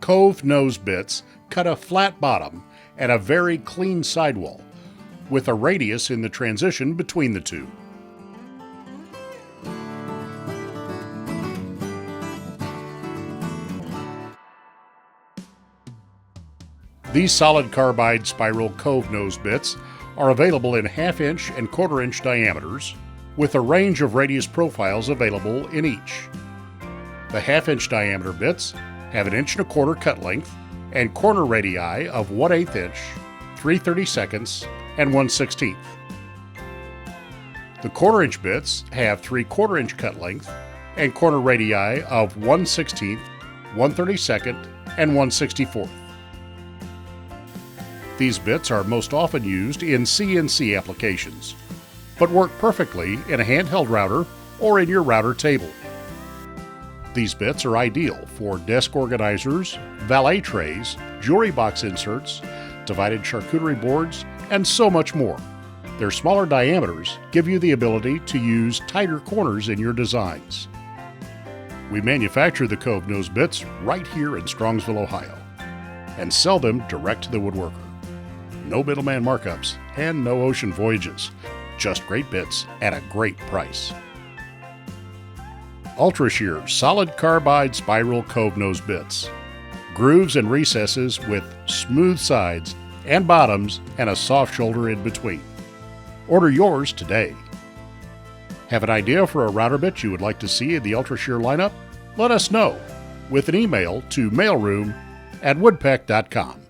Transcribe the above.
Cove Nose Bits cut a flat bottom and a very clean sidewall, with a radius in the transition between the two. These solid carbide spiral Cove Nose Bits are available in 1/2 inch and 1/4 inch diameters, with a range of radius profiles available in each. The 1/2 inch diameter bits have 1 1/4 inch cut length and corner radii of 1/8 inch, 3/32, and 1/16. The 1/4 inch bits have 3/4 inch cut length and corner radii of 1/16, 1/32, and 1/64. These bits are most often used in CNC applications, but work perfectly in a handheld router or in your router table. These bits are ideal for desk organizers, valet trays, jewelry box inserts, divided charcuterie boards, and so much more. Their smaller diameters give you the ability to use tighter corners in your designs. We manufacture the Cove Nose Bits right here in Strongsville, Ohio, and sell them direct to the woodworker. No middleman markups and no ocean voyages. Just great bits at a great price. Ultra-Shear Solid Carbide Spiral Cove Nose Bits. Grooves and recesses with smooth sides and bottoms and a soft shoulder in between. Order yours today. Have an idea for a router bit you would like to see in the Ultra-Shear lineup? Let us know with an email to mailroom@woodpeck.com.